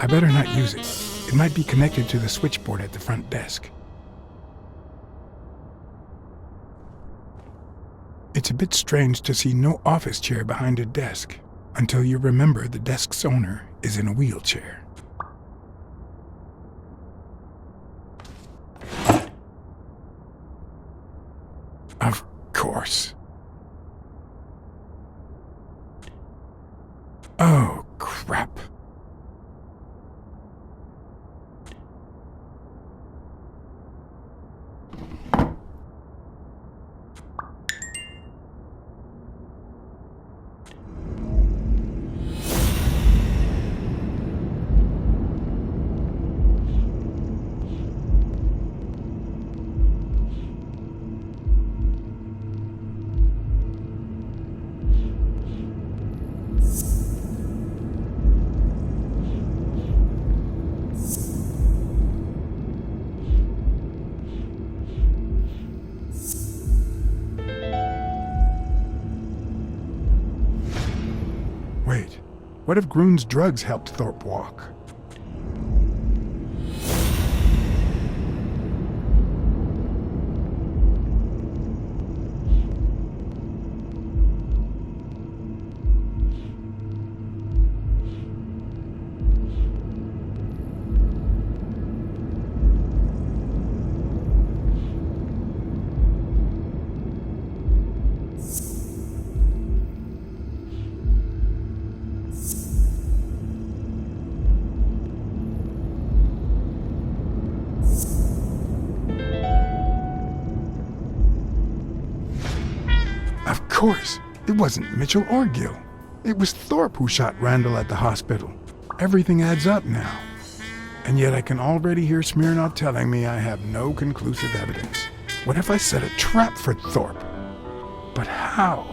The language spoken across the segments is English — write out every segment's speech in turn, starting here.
I better not use it. It might be connected to the switchboard at the front desk. It's a bit strange to see no office chair behind a desk, until you remember the desk's owner is in a wheelchair. Of course. Oh, crap. Wait, what if Groon's drugs helped Thorpe walk? Of course, it wasn't Mitchell or Gill. It was Thorpe who shot Randall at the hospital. Everything adds up now. And yet I can already hear Smirnov telling me I have no conclusive evidence. What if I set a trap for Thorpe? But how?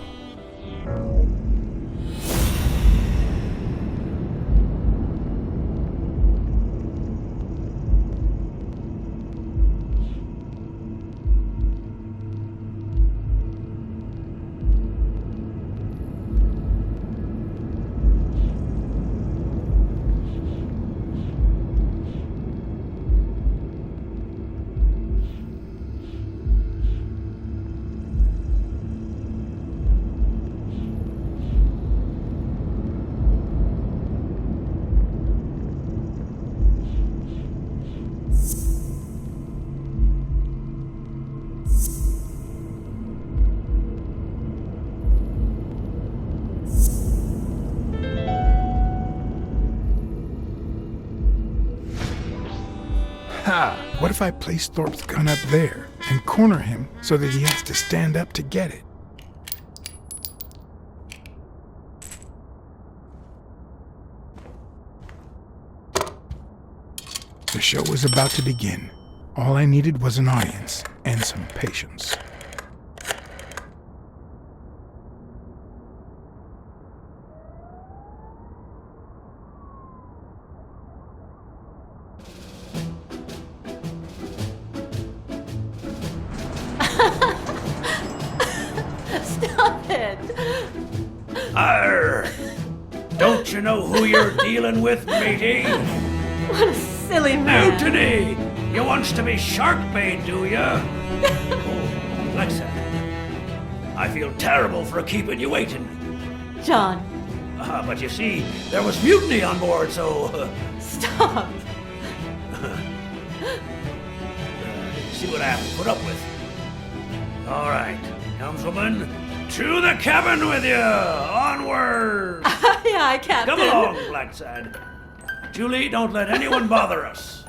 What if I place Thorpe's gun up there and corner him so that he has to stand up to get it? The show was about to begin. All I needed was an audience and some patience. Stop it! Arr! Don't you know who you're dealing with, matey? What a silly man. Mutiny! You wants to be shark bait, do ya? Oh, Blacksad. I feel terrible for keeping you waiting. John, But you see, there was mutiny on board, so... stop. See what I have to put up with. All right, helmswoman, to the cabin with you! Onward! Aye, aye, Captain. Come along, Blacksad. Julie, don't let anyone bother us.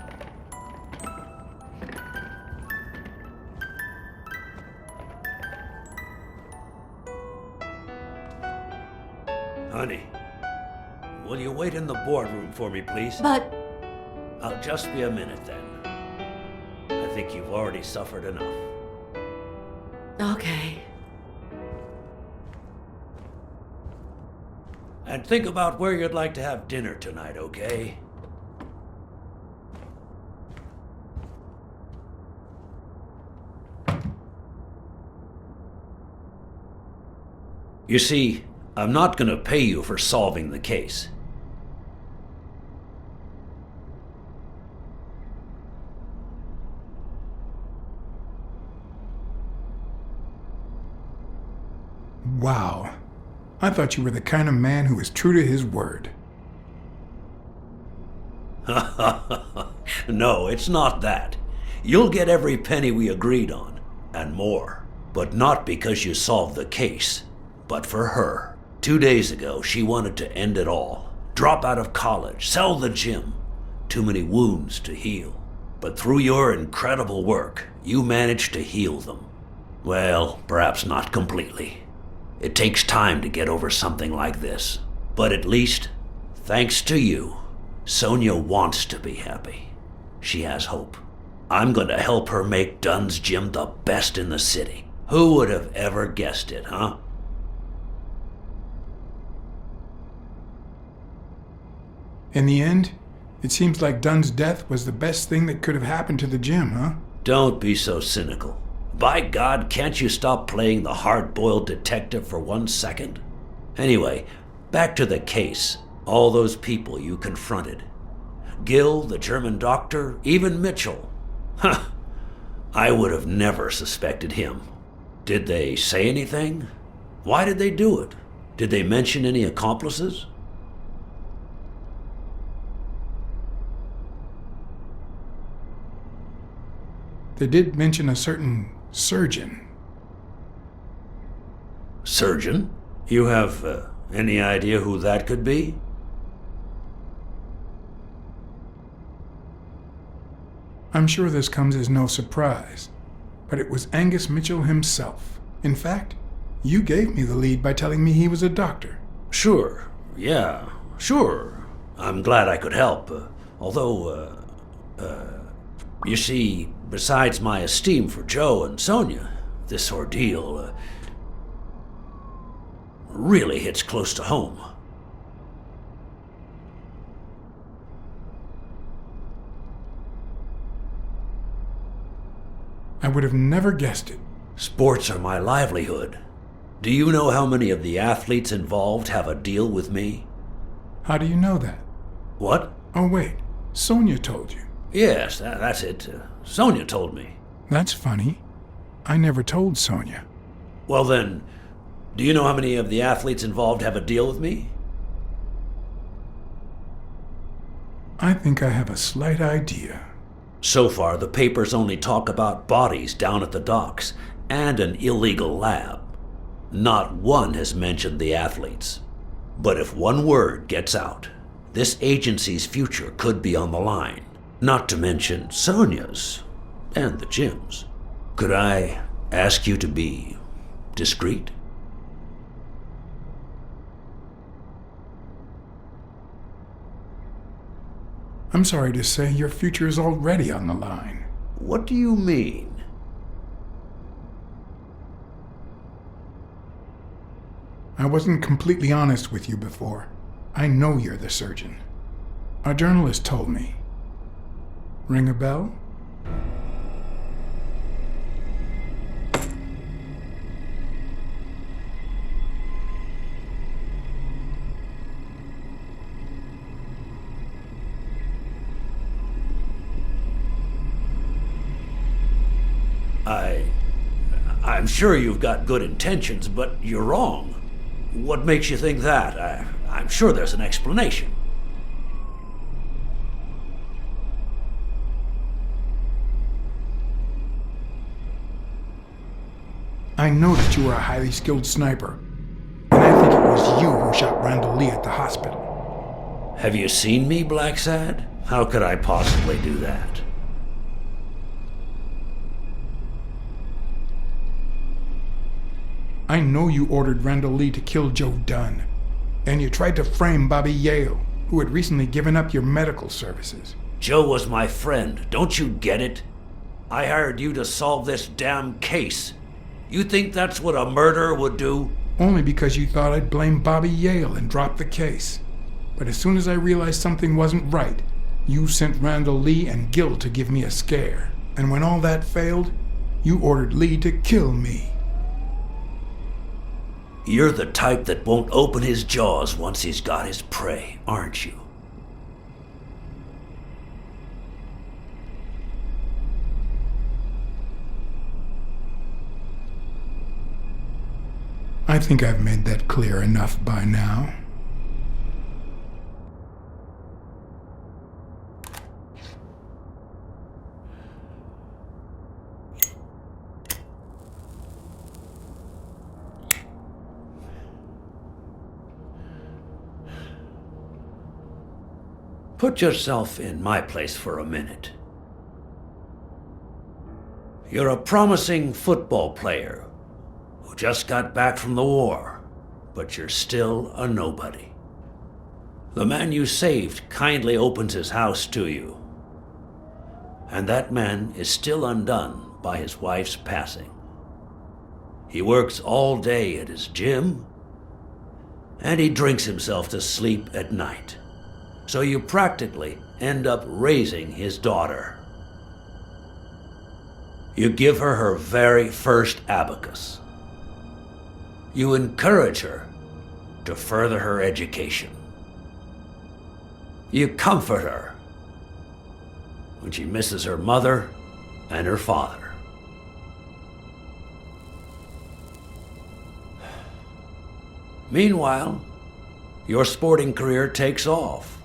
Honey, will you wait in the boardroom for me, please? But... I'll just be a minute then. I think you've already suffered enough. okay. And think about where you'd like to have dinner tonight, okay? You see, I'm not going to pay you for solving the case. Wow. I thought you were the kind of man who is true to his word. No, it's not that. You'll get every penny we agreed on, and more. But not because you solved the case, but for her. 2 days ago, she wanted to end it all. Drop out of college, sell the gym. Too many wounds to heal. But through your incredible work, you managed to heal them. Well, perhaps not completely. It takes time to get over something like this. But at least, thanks to you, Sonia wants to be happy. She has hope. I'm going to help her make Dunn's Gym the best in the city. Who would have ever guessed it, huh? In the end, it seems like Dunn's death was the best thing that could have happened to the gym, huh? Don't be so cynical. By God, can't you stop playing the hard-boiled detective for 1 second? Anyway, back to the case. All those people you confronted. Gill, the German doctor, even Mitchell. Huh. I would have never suspected him. Did they say anything? Why did they do it? Did they mention any accomplices? They did mention a certain surgeon. Surgeon? You have any idea who that could be? I'm sure this comes as no surprise, but it was Angus Mitchell himself. In fact, you gave me the lead by telling me he was a doctor. Sure. Yeah, sure. I'm glad I could help. Although, you see, besides my esteem for Joe and Sonia, this ordeal really hits close to home. I would have never guessed it. Sports are my livelihood. Do you know how many of the athletes involved have a deal with me? How do you know that? What? Oh, wait. Sonia told you. Yes, that's it. Sonia told me. That's funny. I never told Sonia. Well then, do you know how many of the athletes involved have a deal with me? I think I have a slight idea. So far, the papers only talk about bodies down at the docks and an illegal lab. Not one has mentioned the athletes. But if one word gets out, this agency's future could be on the line. Not to mention Sonia's and the gym's. Could I ask you to be discreet? I'm sorry to say your future is already on the line. What do you mean? I wasn't completely honest with you before. I know you're the surgeon. A journalist told me. Ring a bell? I'm sure you've got good intentions, but you're wrong. What makes you think that? I'm sure there's an explanation. I know that you are a highly skilled sniper, and I think it was you who shot Randall Lee at the hospital. Have you seen me, Blacksad? How could I possibly do that? I know you ordered Randall Lee to kill Joe Dunn, and you tried to frame Bobby Yale, who had recently given up your medical services. Joe was my friend, don't you get it? I hired you to solve this damn case. You think that's what a murderer would do? Only because you thought I'd blame Bobby Yale and drop the case. But as soon as I realized something wasn't right, you sent Randall Lee and Gill to give me a scare. And when all that failed, you ordered Lee to kill me. You're the type that won't open his jaws once he's got his prey, aren't you? I think I've made that clear enough by now. Put yourself in my place for a minute. You're a promising football player who just got back from the war, but you're still a nobody. The man you saved kindly opens his house to you, and that man is still undone by his wife's passing. He works all day at his gym, and he drinks himself to sleep at night. So you practically end up raising his daughter. You give her her very first abacus. You encourage her to further her education. You comfort her when she misses her mother and her father. Meanwhile, your sporting career takes off.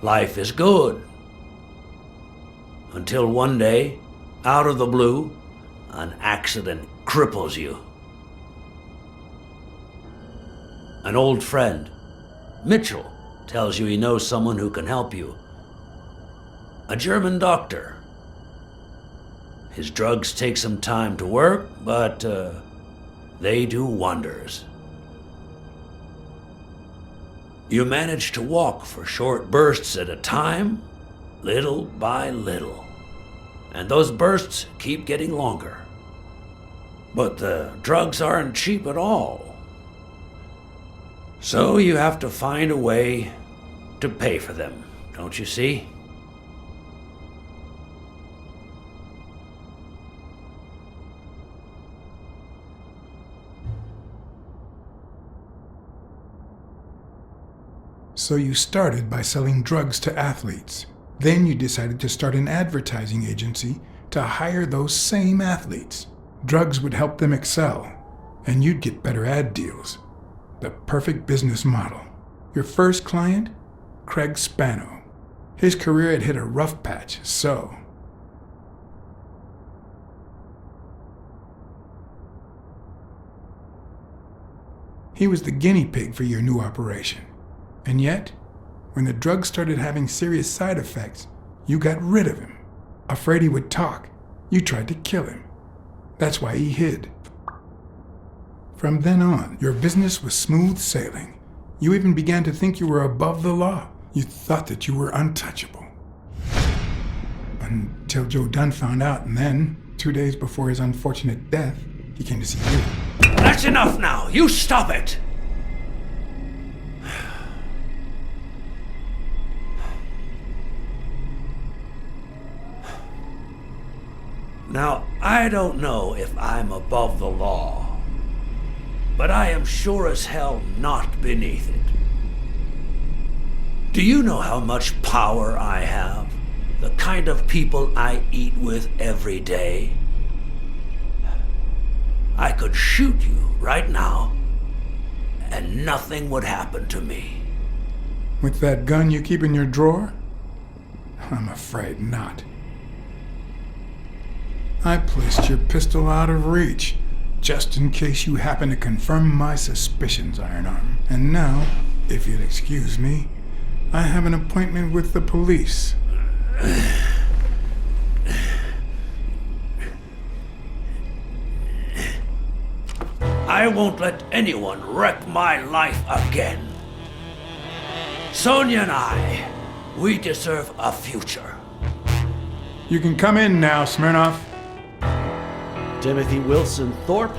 Life is good. Until one day, out of the blue, an accident cripples you. An old friend, Mitchell, tells you he knows someone who can help you. A German doctor. His drugs take some time to work, but they do wonders. You manage to walk for short bursts at a time, little by little. And those bursts keep getting longer. But the drugs aren't cheap at all. So you have to find a way to pay for them, don't you see? So you started by selling drugs to athletes. Then you decided to start an advertising agency to hire those same athletes. Drugs would help them excel, and you'd get better ad deals. The perfect business model. Your first client? Craig Spano. His career had hit a rough patch, so... He was the guinea pig for your new operation. And yet, when the drug started having serious side effects, you got rid of him. Afraid he would talk, you tried to kill him. That's why he hid. From then on, your business was smooth sailing. You even began to think you were above the law. You thought that you were untouchable. Until Joe Dunn found out, and then, 2 days before his unfortunate death, he came to see you. That's enough now! You stop it! Now, I don't know if I'm above the law, but I am sure as hell not beneath it. Do you know how much power I have? The kind of people I eat with every day? I could shoot you right now, and nothing would happen to me. With that gun you keep in your drawer? I'm afraid not. I placed your pistol out of reach, just in case you happen to confirm my suspicions, Iron Arm. And now, if you'll excuse me, I have an appointment with the police. I won't let anyone wreck my life again. Sonia and I, we deserve a future. You can come in now, Smirnoff. Timothy Wilson Thorpe,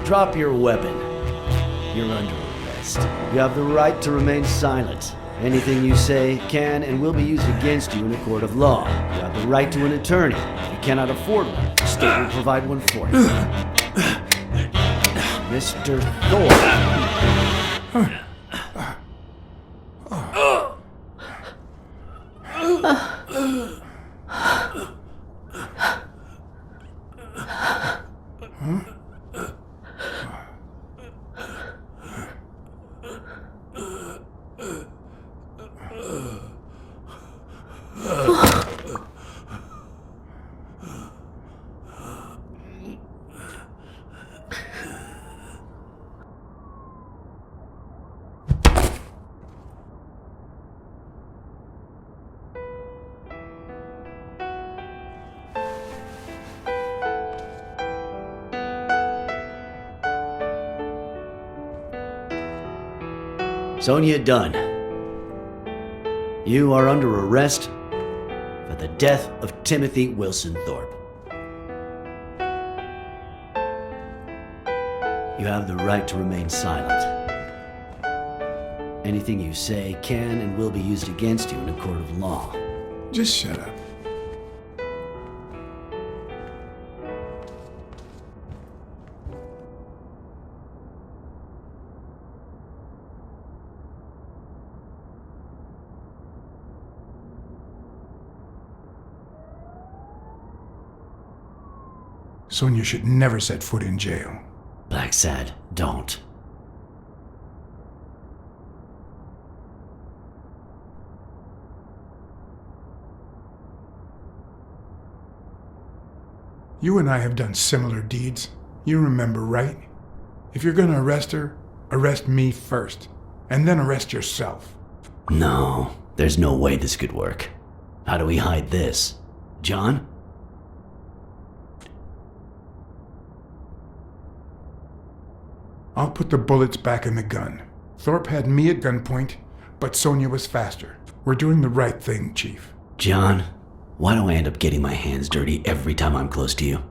drop your weapon. You're under arrest. You have the right to remain silent. Anything you say can and will be used against you in a court of law. You have the right to an attorney. If you cannot afford one, the state will provide one for you. Mr. Thorpe. Sonia Dunn, you are under arrest for the death of Timothy Wilson Thorpe. You have the right to remain silent. Anything you say can and will be used against you in a court of law. Just shut up. Sonia should never set foot in jail. Blacksad, don't. You and I have done similar deeds. You remember, right? If you're gonna arrest her, arrest me first, and then arrest yourself. No, there's no way this could work. How do we hide this? John? I'll put the bullets back in the gun. Thorpe had me at gunpoint, but Sonia was faster. We're doing the right thing, Chief. John, why do I end up getting my hands dirty every time I'm close to you?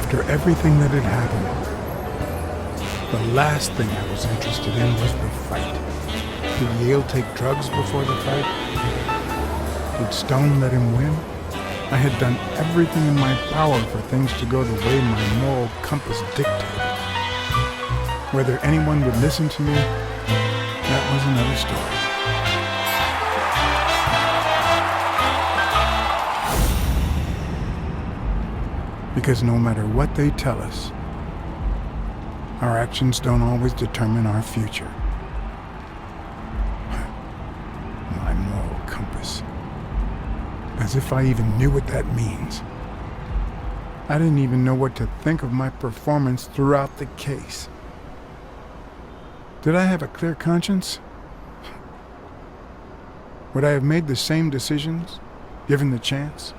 After everything that had happened, the last thing I was interested in was the fight. Did Yale take drugs before the fight? Did Stone let him win? I had done everything in my power for things to go the way my moral compass dictated. Whether anyone would listen to me, that was another story. Because no matter what they tell us, our actions don't always determine our future. My moral compass. As if I even knew what that means. I didn't even know what to think of my performance throughout the case. Did I have a clear conscience? Would I have made the same decisions, given the chance?